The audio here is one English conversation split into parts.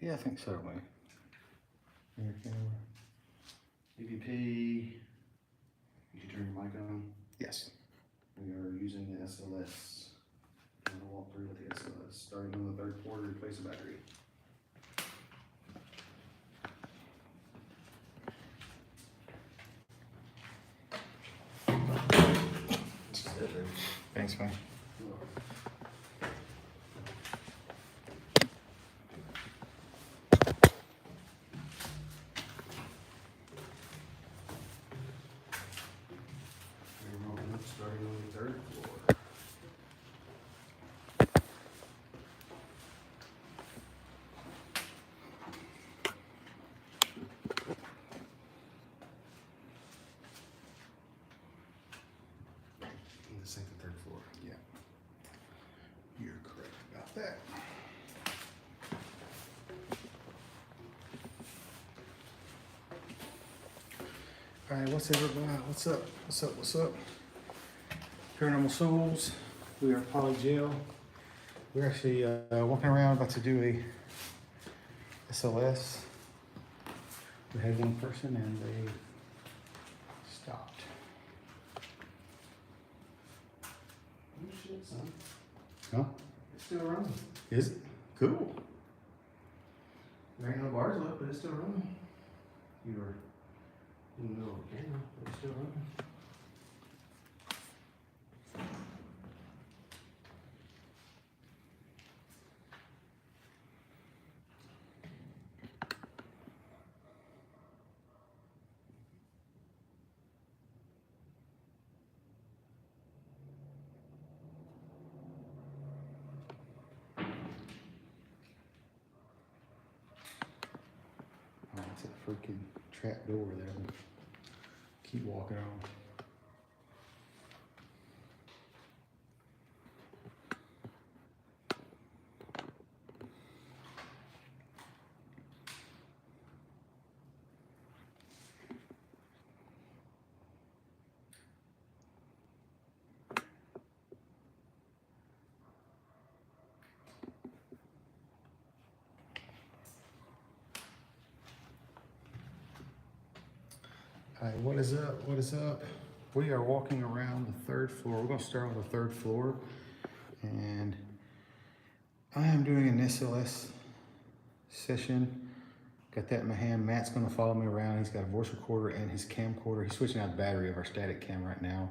Yeah, I think so, man. Your camera. EVP. You can turn your mic on. Yes. We are using the SLS. I'm gonna walk through with the SLS. Starting on the third floor to replace the battery. Thanks, man. We're walking up, starting on the third floor. And the second, third floor. Yeah. You're correct about that. All right, what's everybody? What's up? What's up? What's up? Paranormal Souls. We are Poly Jail. We're actually walking around about to do a SLS. We had one person and they stopped. Oh shit, son. Huh? It's still running. Is it? Cool. There ain't no bars left, but it's still running. You were in the middle of the camera, but it's still running. Oh, it's that freaking trap door there. Keep walking on. All right, what is up? What is up? We are walking around the third floor. We're gonna start on the third floor. And I am doing an SLS session. Got that in my hand. Matt's gonna follow me around. He's got a voice recorder and his camcorder. He's switching out the battery of our static cam right now.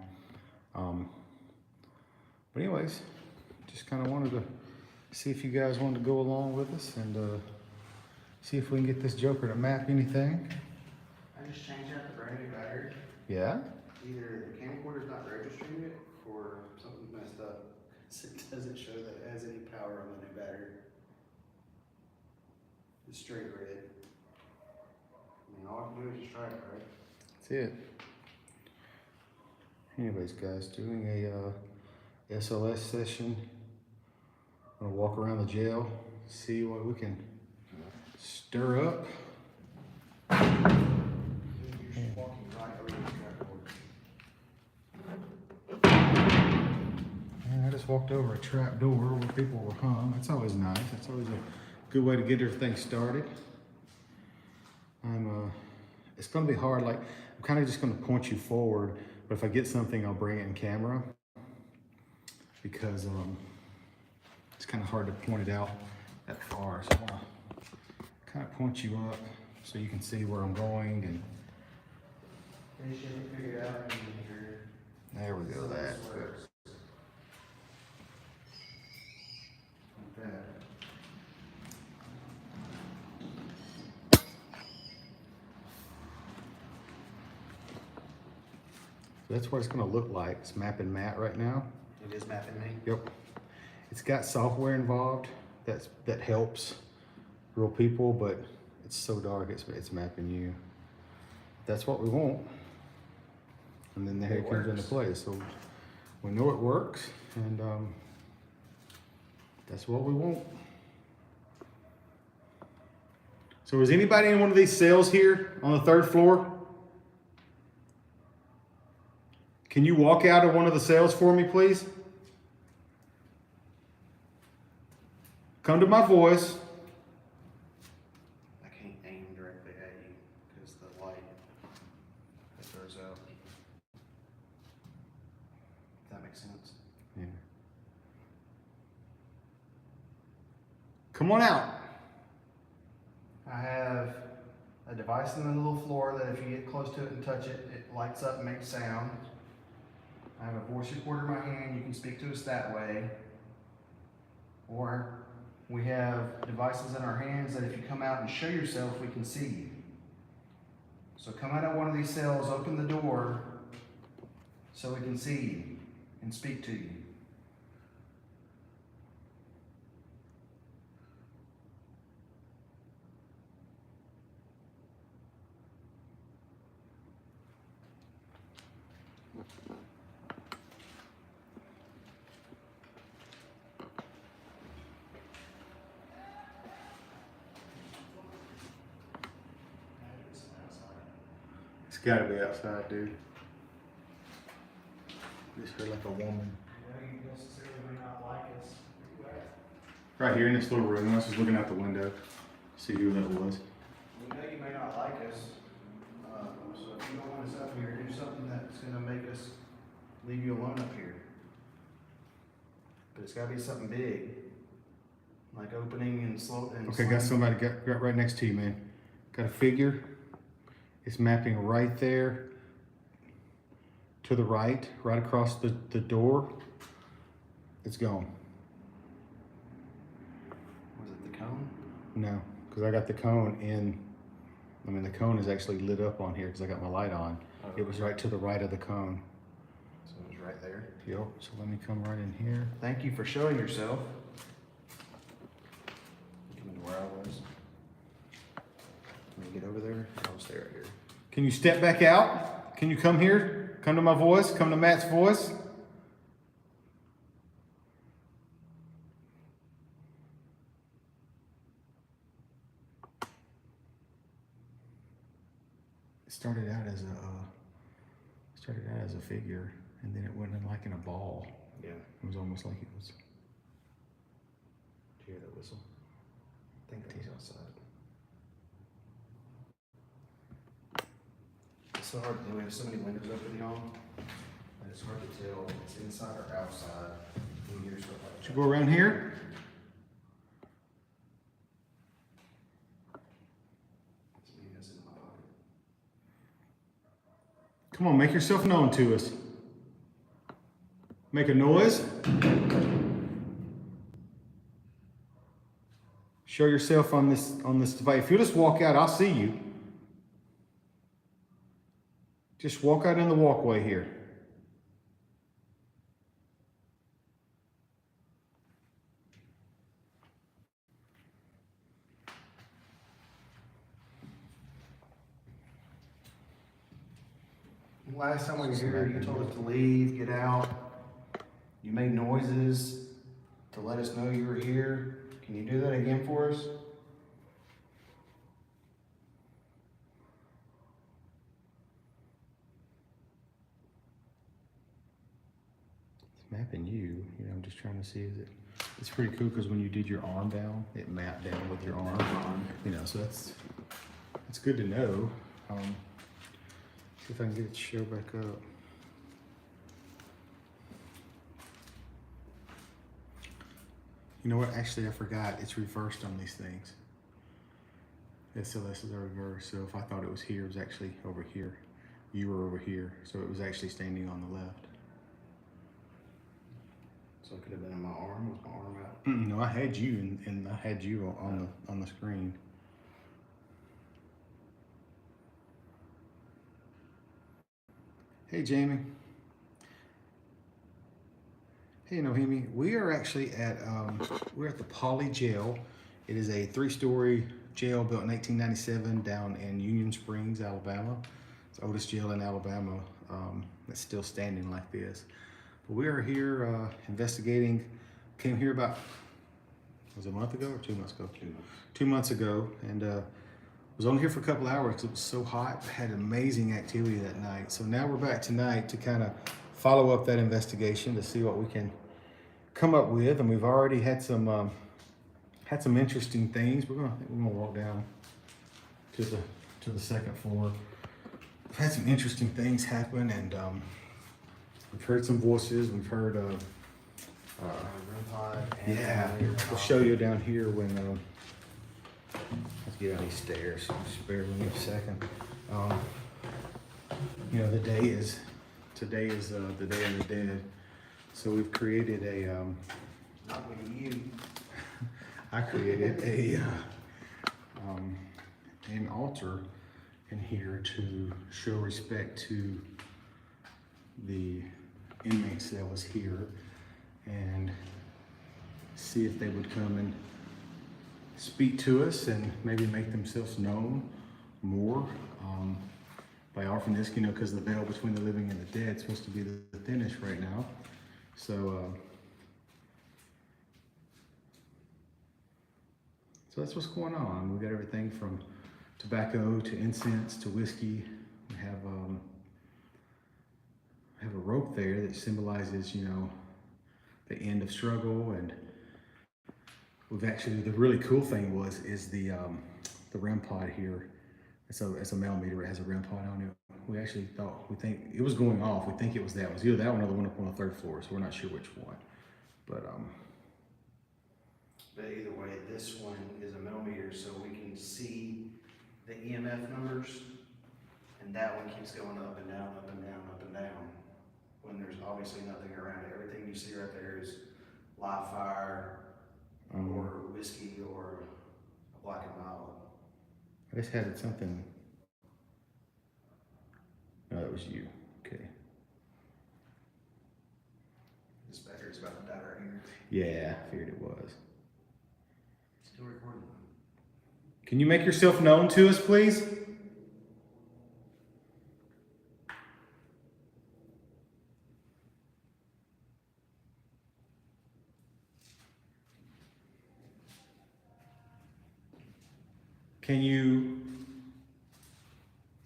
But anyways, just kind of wanted to see if you guys wanted to go along with us and see if we can get this joker to map anything. I just changed out the brand new battery. Yeah? Either the camcorder's not registering it or something's messed up. It doesn't show that it has any power on the new battery. It's straight red. I mean, all I can do is just try it, right? That's it. Anyways, guys, doing a SLS session. I'm gonna walk around the jail, see what we can stir up. You're just walking right over the trapdoor. And I just walked over a trap door where people were hung. That's always nice. That's always a good way to get everything started. It's gonna be hard. Like, I'm kind of just gonna point you forward, but if I get something, I'll bring it in camera because it's kind of hard to point it out that far. So I wanna kind of point you up so you can see where I'm going, and Finish it, figure it out, and you're. there we go. That. Works. Like that. That's what it's gonna look like. It's mapping Matt right now. It is mapping me. Yep. It's got software involved that helps real people, but it's so dark it's mapping you. That's what we want. And then there it comes into play. So we know it works, and that's what we want. So is anybody in one of these cells here on the third floor? Can you walk out of one of the cells for me, please? Come to my voice. at you because the light that throws out. If that makes sense. Yeah. Come on out. I have a device on the little floor that if you get close to it and touch it, it lights up and makes sound. I have a voice recorder in my hand. You can speak to us that way. Or we have devices in our hands that if you come out and show yourself, we can see you. So come out of one of these cells, open the door so we can see you and speak to you. It's gotta be outside, dude. Just heard like a woman. You necessarily may not like us. Right here in this little room. I was just looking out the window. See who that was. We know you may not like us, so if you don't want us up here, do something that's gonna make us leave you alone up here. But it's gotta be something big, like opening and slow. And Okay, got somebody got right next to you, man. Got a figure. It's mapping right there to the right across the door. It's gone. Was it the cone? No, because I got the cone in. I mean, the cone is actually lit up on here because I got my light on. Oh, It was right to the right of the cone. So it was right there. Yep. So let me come right in here. Thank you for showing yourself. Coming to where I was. Let me get over there. I'll stay right here. Can you step back out? Can you come here? Come to my voice. Come to Matt's voice. It started out as a figure, and then it went in like in a ball. Yeah. It was almost like it was. Did you hear that whistle? I think that was outside. It's so hard to do. We have so many windows open, y'all. And it's hard to tell if it's inside or outside when you hear stuff like that. Should we go around here? It's me that's in my pocket. Come on, make yourself known to us. Make a noise. Show yourself on this device. If you just walk out, I'll see you. Just walk out in the walkway here. Last time we were here, you told us to leave, get out. You made noises to let us know you were here. Can you do that again for us? It's mapping you. You know, I'm just trying to see is it. It's pretty cool because when you did your arm down, it mapped down with your arm. You know, so that's good to know. See if I can get it to show back up. You know what? Actually, I forgot. It's reversed on these things. SLS is reversed. So if I thought it was here, it was actually over here. You were over here. So it was actually standing on the left. So it could have been in my arm. Was my arm out? No, I had you, and I had you on the screen. Hey, Jamie. Hey, Nohemi. We are actually at we're at the Poly Jail. It is a 3-story jail built in 1897 down in Union Springs, Alabama. It's the oldest jail in Alabama that's still standing like this. But we are here investigating. Came here about, was it a month ago or 2 months ago? 2 months. 2 months ago, and was only here for a couple hours because it was so hot. Had amazing activity that night. So now we're back tonight to kind of follow up that investigation to see what we can come up with. And we've already had some interesting things. We're gonna walk down to the second floor. We've had some interesting things happen, and we've heard some voices. We've heard yeah, we'll show you down here when let's get on these stairs. Just bear with me a second. You know, today is the Day of the Dead, so we've created a Not with you. I created an altar in here to show respect to the inmates that was here, and see if they would come and speak to us and maybe make themselves known more by offering this, you know, because the veil between the living and the dead is supposed to be the thinnest right now. So that's what's going on. We got everything from tobacco to incense to whiskey. We have a rope there that symbolizes, you know, the end of struggle. And we've actually, the really cool thing is the REM pod here. It's a millimeter. It has a REM pod on it. We actually we think it was going off. We think it was that. It was either that one or the one up on the third floor. So we're not sure which one. But either way, this one is a millimeter, so we can see the EMF numbers, and that one keeps going up and down, up and down, up and down, when there's obviously nothing around it. Everything you see right there is live fire, or whiskey, or a black and mild. I just had something. No, that was you. Okay. This battery's about to die right here. Yeah, I figured it was. Still recording. Can you make yourself known to us, please? Can you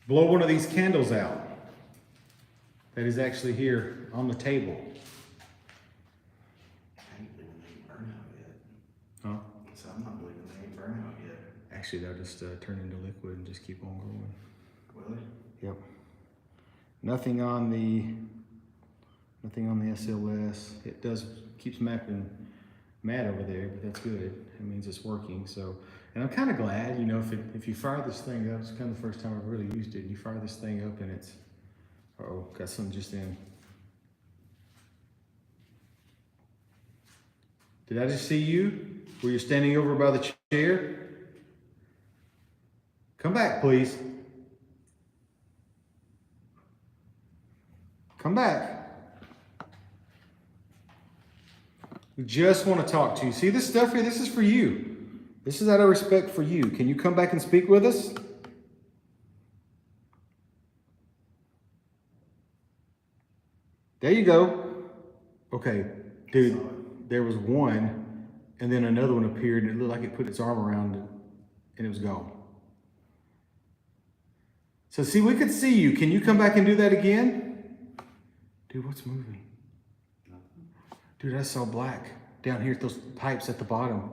blow one of these candles out that is actually here on the table? I ain't believing they ain't burned out yet. Huh? So I'm not believing they ain't burned out yet. Actually, they'll just turn into liquid and just keep on going. Will it? Yep. Nothing on the SLS. It keeps mapping mad over there, but that's good. It means it's working. So, and I'm kind of glad, you know, if you fire this thing up, it's kind of the first time I've really used it. And you fire this thing up and it's, got something just in. Did I just see you? Were you standing over by the chair? Come back, please. Come back. We just want to talk to you. See this stuff here? This is for you. This is out of respect for you. Can you come back and speak with us? There you go. Okay, dude, there was one, and then another one appeared, and it looked like it put its arm around it, and it was gone. So see, we could see you. Can you come back and do that again? Dude, what's moving? Dude, I saw black down here at those pipes at the bottom.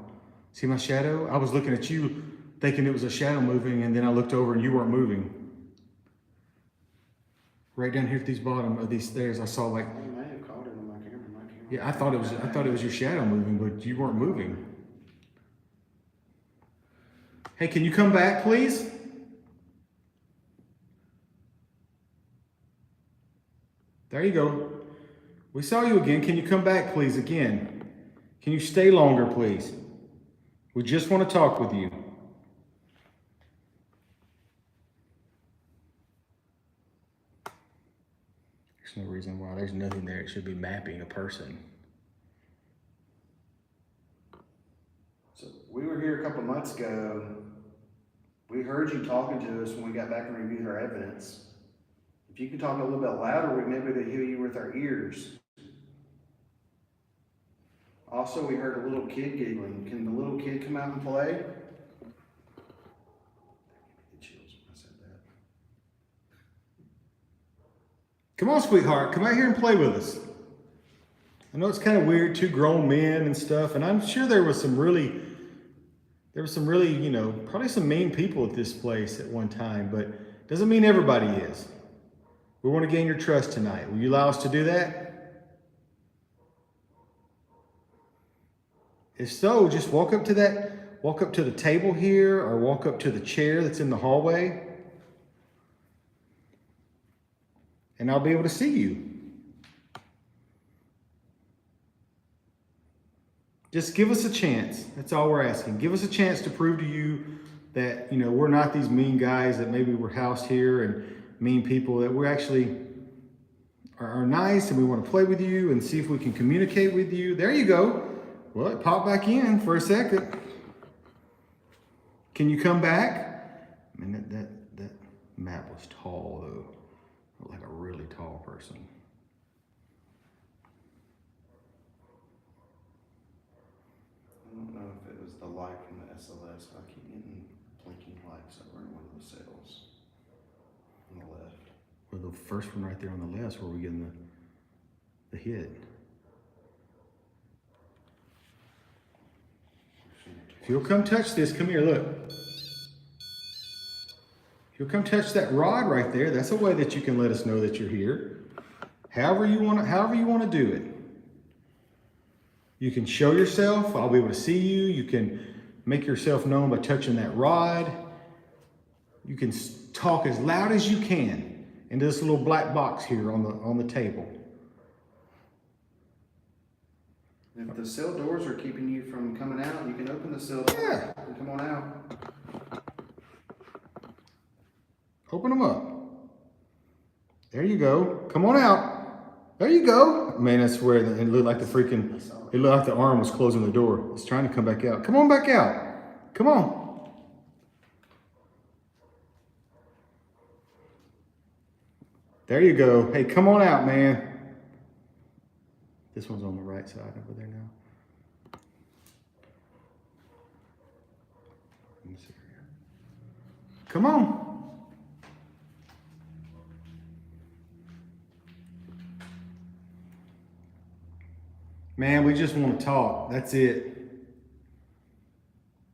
See my shadow? I was looking at you thinking it was a shadow moving, and then I looked over and you weren't moving. Right down here at these bottom of these stairs, I saw like. I may have caught it on my camera. Yeah, I thought it was your shadow moving, but you weren't moving. Hey, can you come back, please? There you go. We saw you again. Can you come back, please, again? Can you stay longer, please? We just want to talk with you. There's no reason why. There's nothing there. It should be mapping a person. So we were here a couple months ago. We heard you talking to us when we got back and reviewed our evidence. If you could talk a little bit louder, we maybe they hear you with our ears. Also, we heard a little kid giggling. Can the little kid come out and play? Get chills when I said that. Come on, sweetheart. Come out here and play with us. I know it's kind of weird, two grown men and stuff, and I'm sure there was some really There were some really, you know, probably some mean people at this place at one time, but doesn't mean everybody is. We want to gain your trust tonight. Will you allow us to do that? If so, just walk up to the table here, or walk up to the chair that's in the hallway, and I'll be able to see you. Just give us a chance. That's all we're asking. Give us a chance to prove to you that, you know, we're not these mean guys that maybe we're housed here and mean people, that we're actually are nice and we want to play with you and see if we can communicate with you. There you go. Well, it popped back in for a second. Can you come back? I mean, that map was tall though. Like a really tall person. I don't know if it was the light from the SLS, but I keep getting blinking lights over in one of the cells on the left. Well, the first one right there on the left is where we're getting the hit. If you'll come touch this, come here, look. If you'll come touch that rod right there, that's a way that you can let us know that you're here. However you want to do it. You can show yourself. I'll be able to see you. You can make yourself known by touching that rod. You can talk as loud as you can into this little black box here on the table. If the cell doors are keeping you from coming out, you can open the cell door and come on out. Open them up. There you go. Come on out. There you go. Man, I swear, it looked like it looked like the arm was closing the door. It's trying to come back out. Come on back out. Come on. There you go. Hey, come on out, man. This one's on the right side over there now. In this area. Come on. Man, we just want to talk. That's it.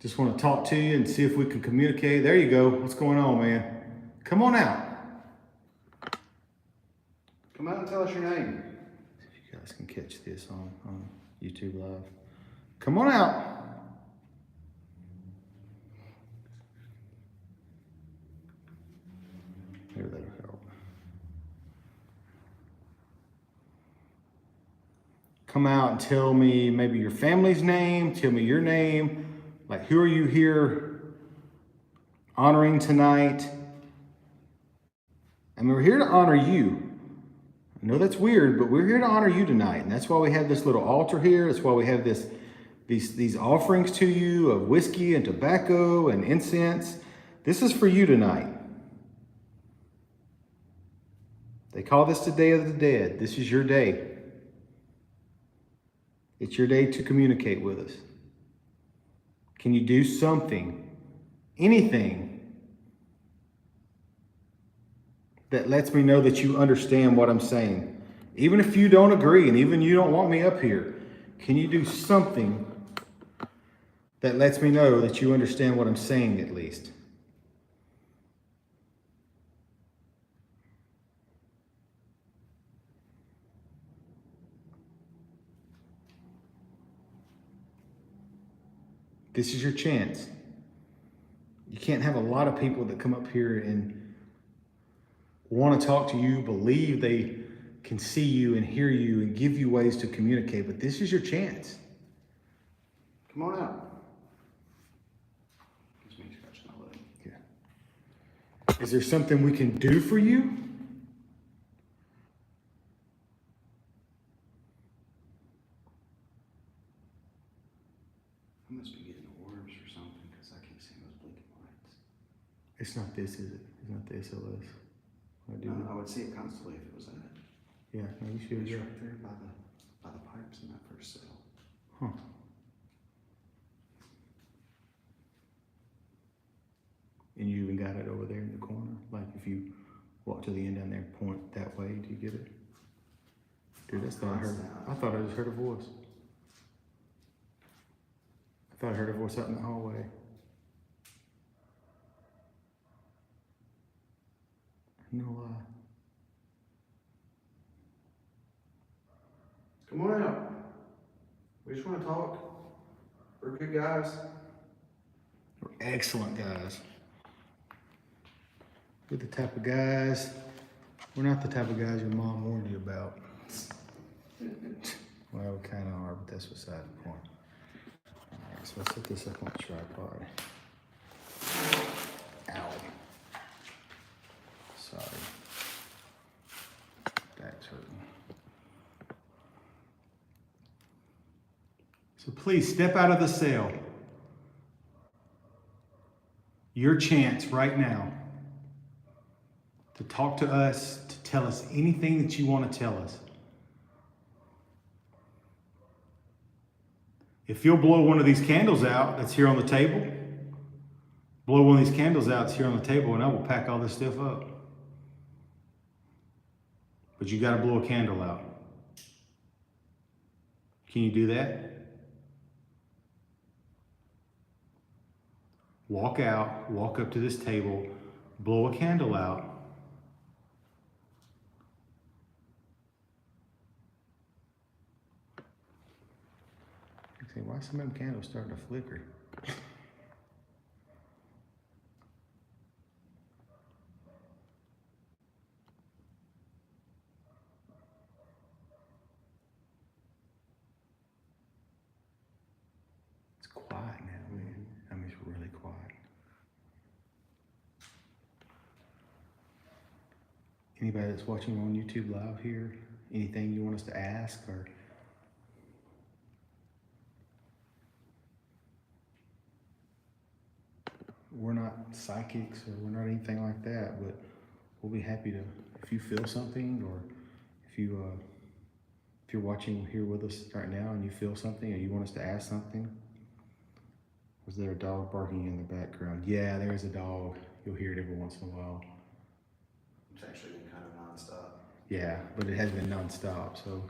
Just want to talk to you and see if we can communicate. There you go. What's going on, man? Come on out. Come out and tell us your name. If you guys can catch this on YouTube Live. Come on out. Maybe that'll help. Come out and tell me maybe your family's name, tell me your name, like who are you here honoring tonight? I mean, we're here to honor you. I know that's weird, but we're here to honor you tonight. And that's why we have this little altar here. That's why we have these offerings to you of whiskey and tobacco and incense. This is for you tonight. They call this the Day of the Dead. This is your day. It's your day to communicate with us. Can you do something, anything, that lets me know that you understand what I'm saying? Even if you don't agree and even you don't want me up here, can you do something that lets me know that you understand what I'm saying at least? This is your chance. You can't have a lot of people that come up here and want to talk to you, believe they can see you and hear you and give you ways to communicate, but this is your chance. Come on out. Gives me scratching my leg. Yeah. Is there something we can do for you? I must be getting orbs or something because I keep seeing those blinking lights. It's not this, is it? It's not the SLS. I would see it constantly if it was that. Yeah, no, you should. It's Yeah. right there by the pipes in that first cell. Huh. And you even got it over there in the corner. Like if you walk to the end down there and point that way, do you get it? Dude, that's what I heard. I thought I just heard a voice. I thought I heard a voice out in the hallway. No lie. Come on out. We just want to talk. We're good guys. We're excellent guys. We're the type of guys. We're not the type of guys your mom warned you about. Well, we kind of are, but that's beside the point. All right, so let's set this up on the tripod. Ow. Sorry. Back's hurting. So please step out of the cell. Your chance right now to talk to us, to tell us anything that you want to tell us. If you'll blow one of these candles out that's here on the table, blow one of these candles out that's here on the table, and I will pack all this stuff up. But you got to blow a candle out. Can you do that? Walk out, walk up to this table, blow a candle out. I say, why are some of them candles starting to flicker? It's quiet now, man. I mean, it's really quiet. Anybody that's watching on YouTube Live here, anything you want us to ask or? We're not psychics or we're not anything like that, but we'll be happy to, if you feel something or if you're watching here with us right now and you feel something or you want us to ask something. Was there a dog barking in the background? Yeah, there's a dog. You'll hear it every once in a while. It's actually been kind of nonstop. Yeah, but it has been nonstop, so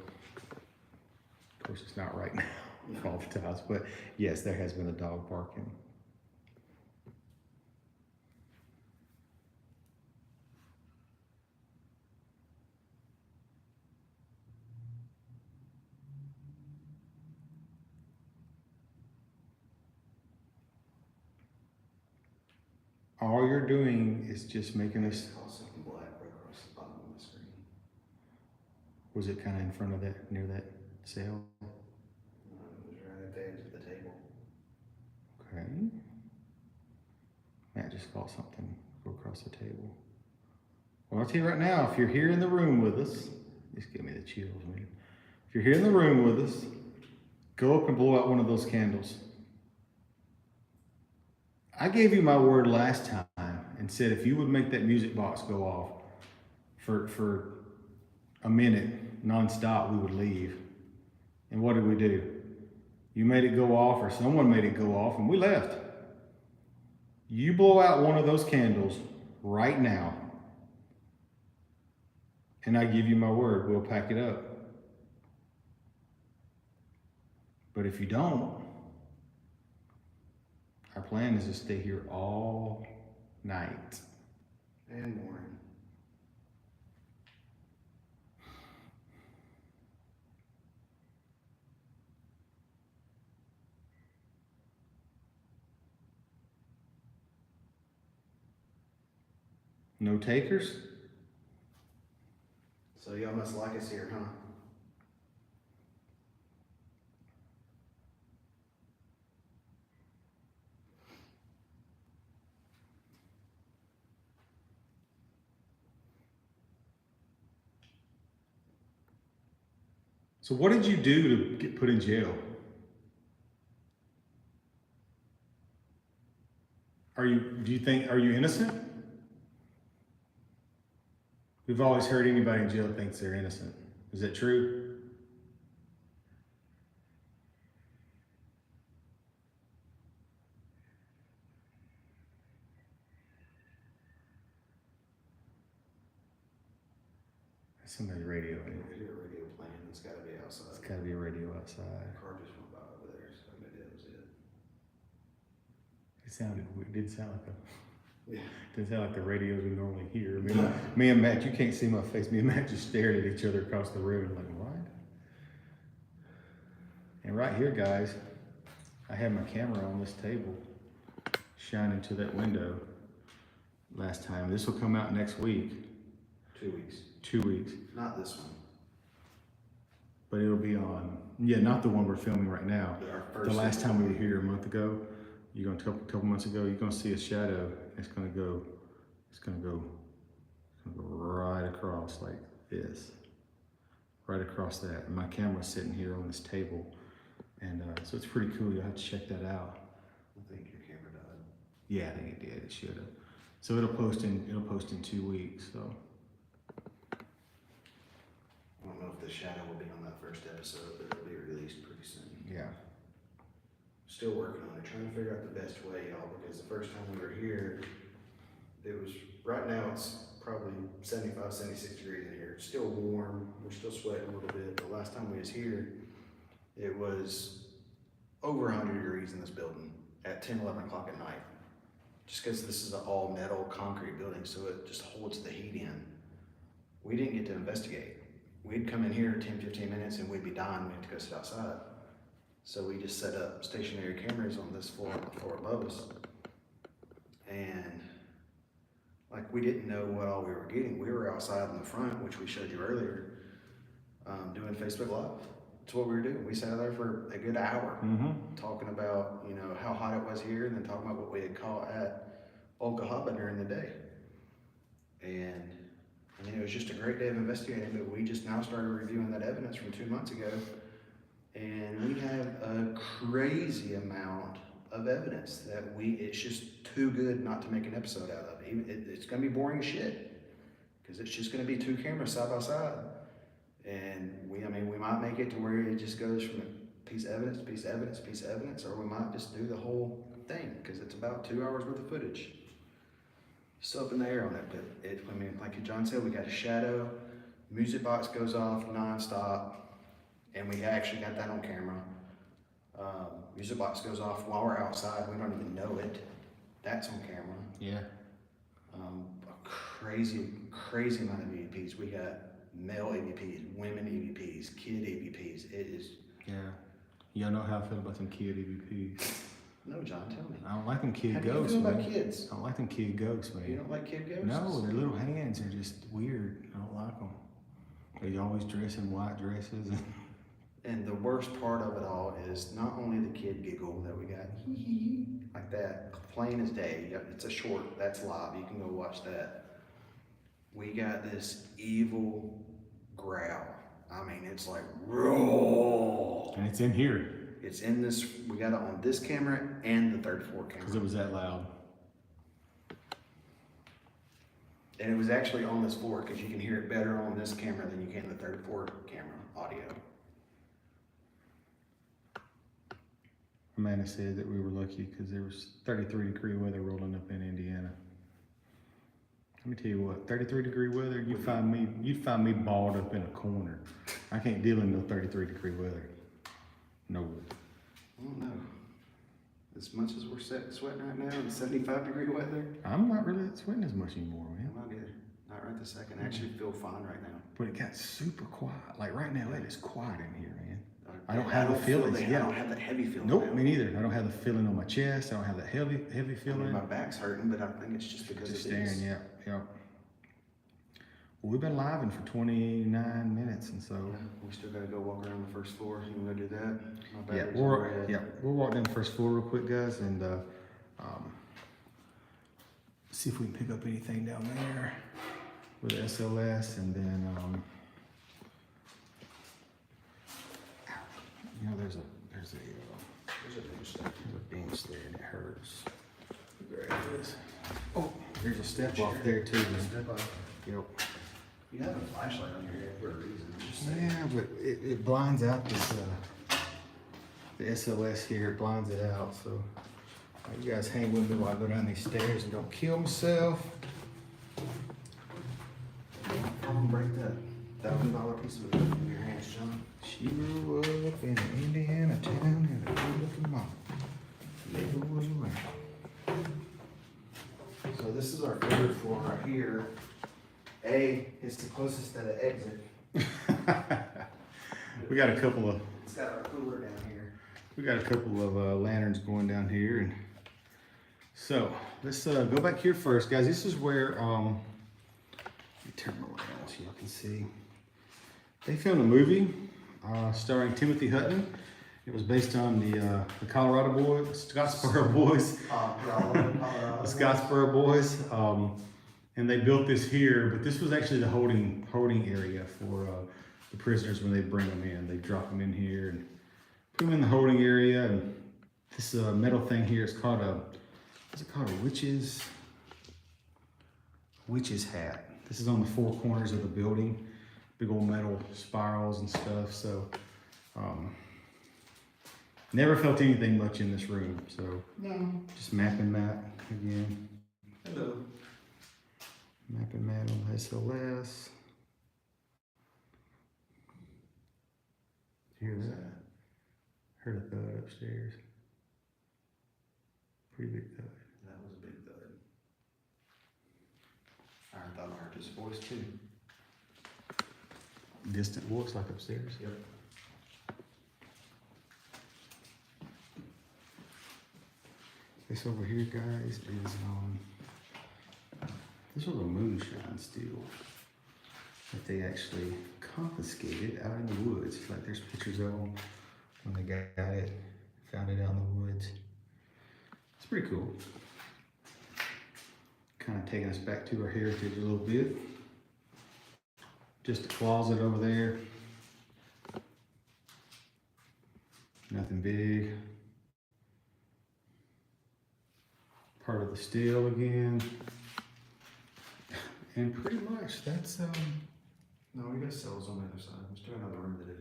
of course it's not right now all the times, but yes, there has been a dog barking. All you're doing is just making us. I saw something black right across the bottom of the screen. Was it kind of in front of that, near that cell? It was right at the edge of the table. Okay. Matt just caught something go across the table. Well, I'll tell you right now, if you're here in the room with us, just give me the chills, man. If you're here in the room with us, go up and blow out one of those candles. I gave you my word last time and said if you would make that music box go off for a minute nonstop, we would leave. And what did we do? You made it go off or someone made it go off and we left. You blow out one of those candles right now and I give you my word, we'll pack it up. But if you don't, our plan is to stay here all night. And morning. No takers? So y'all must like us here, huh? So what did you do to get put in jail? Are you innocent? We've always heard anybody in jail thinks they're innocent. Is that true? That's somebody's radio. I hear a radio playing. It's got to be outside. It's got to be a radio outside. The car just went by over there, so maybe that was it. It did sound like a Yeah. Doesn't sound like the radios we normally hear. Me and Matt, you can't see my face. Me and Matt just stared at each other across the room like, what? And right here, guys, I have my camera on this table, shining to that window last time. This will come out next week. 2 weeks. 2 weeks. Not this one. But it'll be on, yeah, not the one we're filming right now. The last time we were here a month ago, a couple months ago, you're gonna see a shadow. It's gonna go right across like this, right across that. And my camera's sitting here on this table, and so it's pretty cool. You'll have to check that out. I think your camera died. Yeah, I think it did. It should have. So it'll post in 2 weeks. So I don't know if the shadow will be on that first episode, but it'll be released pretty soon. yeah, Still working on it, trying to figure out the best way, y'all, because the first time we were here, it was, right now it's probably 75, 76 degrees in here. It's still warm, we're still sweating a little bit, but last time we was here, it was over 100 degrees in this building at 10, 11 o'clock at night. Just because this is an all metal concrete building, so it just holds the heat in. We didn't get to investigate. We'd come in here 10, 15 minutes and we'd be dying, we'd have to go sit outside. So we just set up stationary cameras on this floor, on the floor above us. And like, we didn't know what all we were getting. We were outside in the front, which we showed you earlier, doing Facebook Live. That's what we were doing. We sat there for a good hour, talking about, you know, how hot it was here, and then talking about what we had caught at Okahaba during the day. And I mean, it was just a great day of investigating, but we just now started reviewing that evidence from 2 months ago. And we have a crazy amount of evidence that it's just too good not to make an episode out of. It's gonna be boring as shit, because it's just gonna be two cameras side by side. And we might make it to where it just goes from a piece of evidence to piece of evidence to piece of evidence, or we might just do the whole thing, because it's about 2 hours worth of footage. Still up in the air on it, but like John said, we got a shadow, music box goes off nonstop, and we actually got that on camera. Music box goes off while we're outside, we don't even know it. That's on camera. yeah. A crazy amount of EVPs. We got male EVPs, women EVPs, kid EVPs. It is. Yeah. Y'all know how I feel about them kid EVPs. No, John, tell me. I don't like them kid How ghosts, do you feel man. about kids? I don't like them kid ghosts, man. You don't like kid ghosts? No, their little hands are just weird. I don't like them. They always dress in white dresses. And the worst part of it all is not only the kid giggle that we got, hee hee hee, like that, plain as day. Yep, it's a short, that's live, you can go watch that. We got this evil growl. I mean, it's like, roar. And it's in here. It's in this, we got it on this camera and the third floor camera. Because it was that loud. And it was actually on this floor, because you can hear it better on this camera than you can the third floor camera audio. Amanda said that we were lucky because there was 33-degree weather rolling up in Indiana. Let me tell you what, 33-degree weather, you'd find me balled up in a corner. I can't deal in no 33-degree weather. No. I don't know. As much as we're sweating right now in 75-degree weather, I'm not really sweating as much anymore, man. I'm not either. Not right this second. I actually feel fine right now. But it got super quiet. Like right now, it is quiet in here, man. I Yeah, don't have the feeling. I don't have that heavy feeling. Nope, now. me neither. I don't have the feeling on my chest. I don't have that heavy I mean, feeling. my back's hurting, but I think it's just because Just of this. staring, yeah. Well, we've been living for 29 minutes, and so Yeah, we still gotta go walk around the first floor. You wanna go do that? My yeah, batteries are red. we'll walk down the first floor real quick, guys, and see if we can pick up anything down there with the SLS, and then you know, there's a There's a bench there. There's a bench there and it hurts. There it is. Oh, there's a step off there too. Man. Step up. Yep. You have a flashlight on your head for a reason. Just say. Yeah, but it blinds out this, the SLS here, it blinds it out. So you guys hang with me while I go down these stairs and don't kill myself. I'm gonna break that $1,000 piece of equipment in your hands, John. She grew up in an Indiana town in a good looking mom. Never was around. So this is our third floor right here. It's the closest to the exit. We got a couple of It's got our cooler down here. lanterns going down here, and so let's go back here first, guys. This is where let me turn around so you can see. They filmed a movie starring Timothy Hutton. It was based on the Colorado boys, Scottsboro boys, the Scottsboro boys, and they built this here. But this was actually the holding area for the prisoners when they bring them in. They drop them in here and put them in the holding area. And this metal thing here is called what's it called? A witch's hat. This is on the four corners of the building. Big old metal spirals and stuff. So. Never felt anything much in this room, so No. just mapping Matt again. Hello. Mapping Matt on SLS. Hear that? Heard a thud upstairs. Pretty big thud. That was a big thud. I thought I heard his voice too. Distant voice like upstairs. Yep. This over here, guys, is this was a moonshine steel that they actually confiscated out in the woods. Like there's pictures of them when they got it, found it out in the woods. It's pretty cool. Kind of taking us back to our heritage a little bit. Just a closet over there. Nothing big. Part of the steel again. And pretty much that's No, we got cells on the other side. Let's do another room today.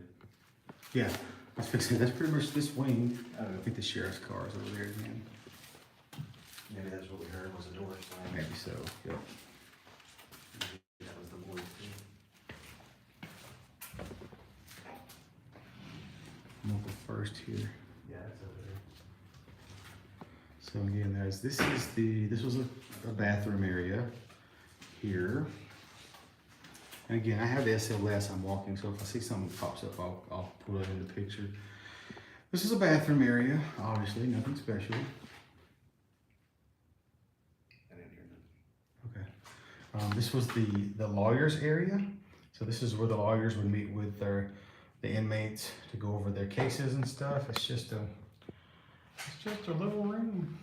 yeah, I was fixing that's pretty much this wing. I think the sheriff's car is over there again. Maybe that's what we heard was a door slam. Maybe so, yep. Maybe that was the voice too. I'm over first here. Yeah, it's over there. So again, this was a bathroom area here. And again, I have the SLS I'm walking, so if I see something that pops up, I'll pull it in the picture. This is a bathroom area, obviously, nothing special. I didn't hear nothing. Okay. This was the lawyers area. So this is where the lawyers would meet with the inmates to go over their cases and stuff. It's just a little room.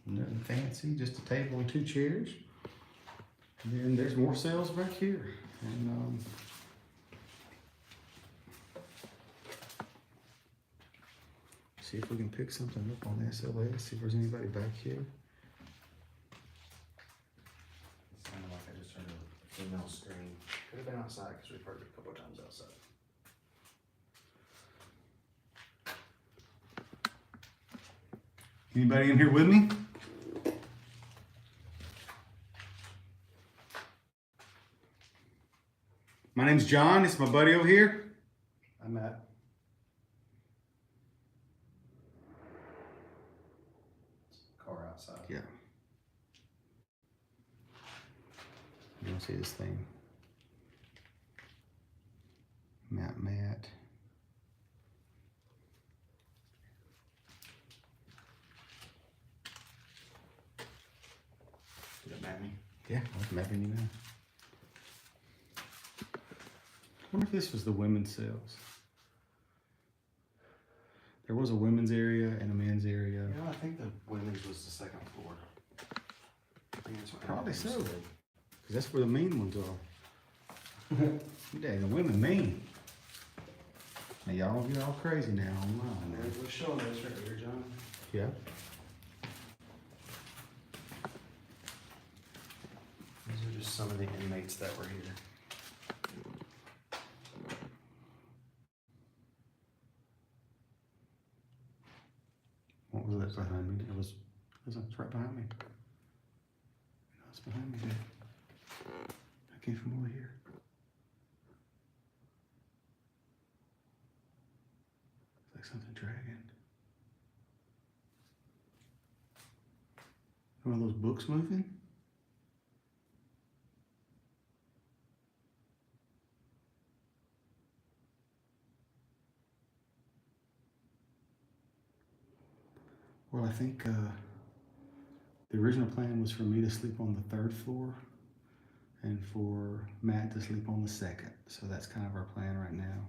Nothing fancy, just a table and 2 chairs. And then there's more cells back here. And see if we can pick something up on the SLS, see if there's anybody back here. It sounded like I just heard a female scream. Could have been outside because we've heard it a couple of times outside. Anybody in here with me? My name's John. It's my buddy over here. I'm Matt. Car outside. Yeah. You don't see this thing. Matt. Did it map me? Yeah, I was mapping you now. I wonder if this was the women's cells. There was a women's area and a men's area. You know, I think the women's was the second floor. I think that's what Probably so. said. Because that's where the mean ones are. Dang, the women mean. Now y'all don't get all crazy now online. We're showing this right here, John. Yeah. These are just some of the inmates that were here. What was that behind me? It was right behind me. No, it's behind me. I came from over here. It's like something dragging. One of those books moving? Well, I think the original plan was for me to sleep on the 3rd floor and for Matt to sleep on the 2nd. So that's kind of our plan right now.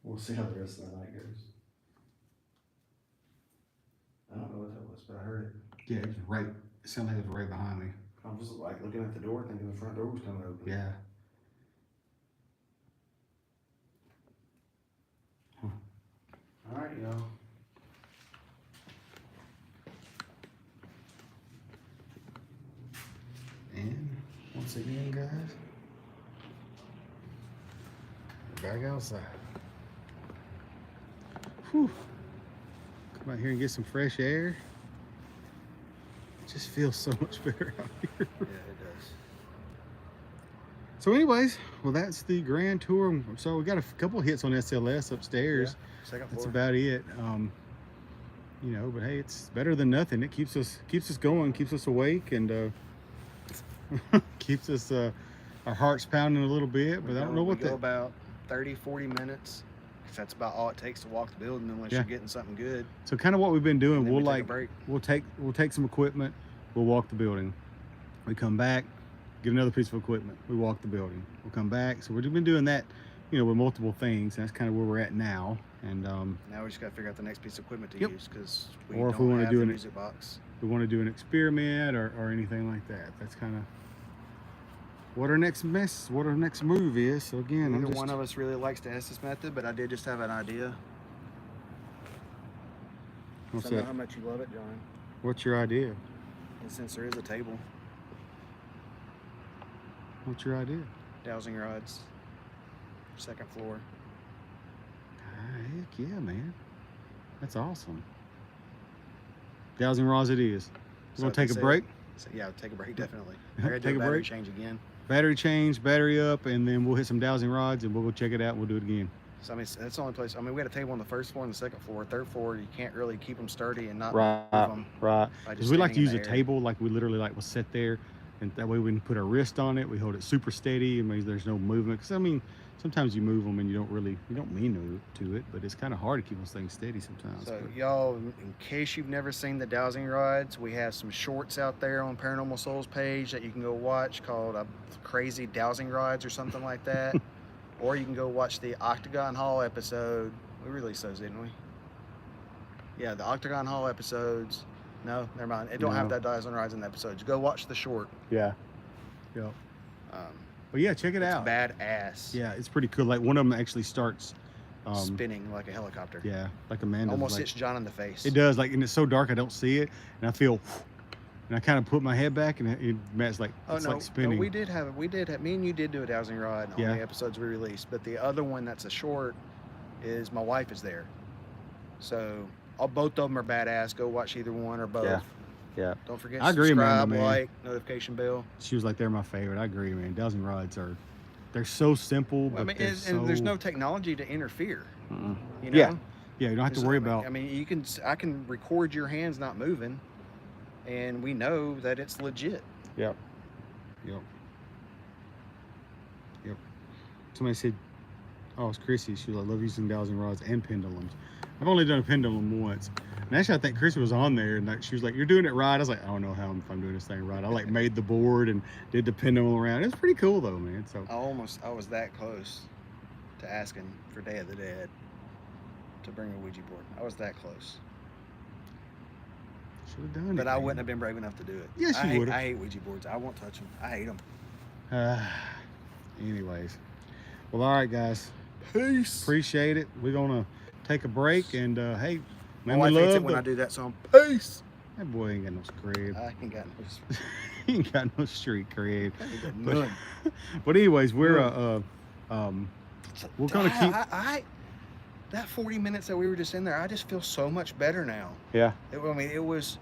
We'll see how the rest of the night goes. I don't know what that was, but I heard it. Yeah, it was right. It sounded like it was right behind me. I was like looking at the door, thinking the front door was coming open. Yeah. All right, y'all. And once again, guys, we're back outside. Whew. Come out here and get some fresh air. It just feels so much better out here. Yeah, it does. So anyways, well, that's the grand tour. So we got a couple hits on SLS upstairs. Yeah, 2nd floor. That's about it. You know, but hey, it's better than nothing. It keeps us going, keeps us awake, and keeps us our hearts pounding a little bit. But I don't know what we go about 30-40 minutes. That's about all it takes to walk the building, unless you're getting something good. So kind of what we've been doing, we'll take a break. we'll take some equipment, we'll walk the building. We come back, get another piece of equipment, we walk the building. We'll come back. So we've been doing that, you know, with multiple things. And that's kind of where we're at now. And now we just got to figure out the next piece of equipment to use, because we or if don't we want have to do the an music box. We want to do an experiment or anything like that. That's kind of what our next move is. So again, Neither one of us really likes the Estes method, but I did just have an idea. What's I know that? how much you love it, John. What's your idea? And since there is a table, What's your idea? dowsing rods, 2nd floor. Heck yeah, man. That's awesome. Dowsing rods it is. We're going to take a break. So, yeah, take a break, definitely. I gotta do Take a a battery break. change again. Battery change, battery up, and then we'll hit some dowsing rods and we'll go check it out and we'll do it again. So I mean, that's the only place. I mean, we had a table on the 1st floor and the 2nd floor. 3rd floor, you can't really keep them sturdy and not move them. Right. by Because just we like to standing use in a the air. table, like we literally like will sit there, and that way we can put our wrist on it. We hold it super steady. It means there's no movement. Because I mean, sometimes you move them and you don't mean to it, but it's kind of hard to keep those things steady sometimes. So But y'all, in case you've never seen the dowsing rods, we have some shorts out there on Paranormal Souls page that you can go watch called Crazy Dowsing Rods or something like that. Or you can go watch the Octagon Hall episode. We released those, didn't we? Yeah, the Octagon Hall episodes. No, never mind. It don't have that dowsing rods in the episodes. Go watch the short. yeah. But yeah, check it It's out. badass. Yeah, it's pretty cool. Like one of them actually starts Spinning like a helicopter. Yeah, like Amanda. Almost like, hits John in the face. It does, like, and it's so dark I don't see it, and I feel, and I kind of put my head back, and Matt's like, Oh it's no, like spinning. no, we did have, me and you did do a dowsing rod on Yeah. the episodes we released, but the other one that's a short is my wife is there. So both of them are badass. Go watch either one or both. Yeah. Don't forget I to agree, Amanda, subscribe, man. like, notification bell. She was like, they're my favorite. I agree, man. Dowsing rods they're so simple, Well, I but mean, they're and there's no technology to interfere. You know? Yeah, you don't have to There's- worry I mean- about. I mean, I can record your hands not moving, and we know that it's legit. Yep. Somebody said, oh, it's Chrissy. She was like, I love using dowsing rods and pendulums. I've only done a pendulum once. And actually, I think Chrissy was on there, and like, she was like, you're doing it right. I was like, I don't know if I'm doing this thing right. I like made the board and did the pendulum around. It was pretty cool though, man. So I was that close to asking for Day of the Dead to bring a Ouija board. I was that close. should have done it. But I man. wouldn't have been brave enough to do it. Yes, you would've. I hate Ouija boards. I won't touch them. I hate them. Anyways, well, all right, guys. Peace. Appreciate it. We're gonna take a break, and hey, My man, we wife hates love it when the- I do that, so peace. That boy ain't got no cred. I ain't got no. He ain't got no street cred. I ain't got But, none. but anyways, we're we're gonna keep. That 40 minutes that we were just in there, I just feel so much better now. Yeah. I mean, it was.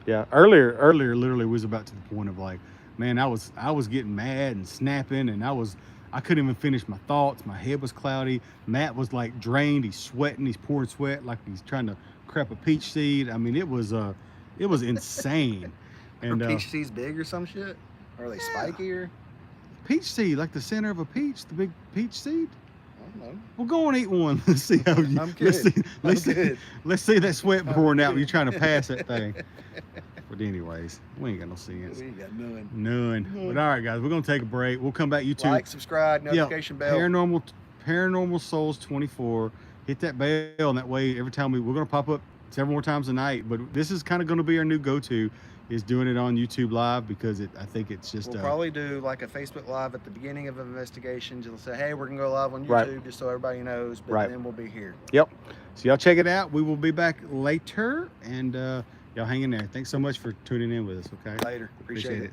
Yeah. Earlier, literally was about to the point of like, man, I was getting mad and snapping, and I couldn't even finish my thoughts. My head was cloudy. Matt was like drained. He's sweating. He's pouring sweat like he's trying to crap a peach seed. I mean, it was insane. And Are peach seeds big or some shit? Or are they spiky or? peach seed, like the center of a peach, the big peach seed. don't know. Well, go and eat one. Let's see how you. I'm Let's good. see. Let's I'm see. good. Let's see that sweat pouring out. good. You trying to pass that thing. But anyways, we ain't got no sense. We ain't got none. None. But all right, guys, we're gonna take a break. We'll come back. YouTube. Like, subscribe, notification bell. Paranormal Souls 24. Hit that bell, and that way, every time we're gonna pop up several more times a night. But this is kind of gonna be our new go-to, is doing it on YouTube Live, because I think it's just. We'll probably do like a Facebook Live at the beginning of investigations. You'll say, hey, we're gonna go live on YouTube, Right. just so everybody knows. But Right. then we'll be here. Yep. So y'all check it out. We will be back later, and y'all hang in there. Thanks so much for tuning in with us. Okay. Later. Appreciate it.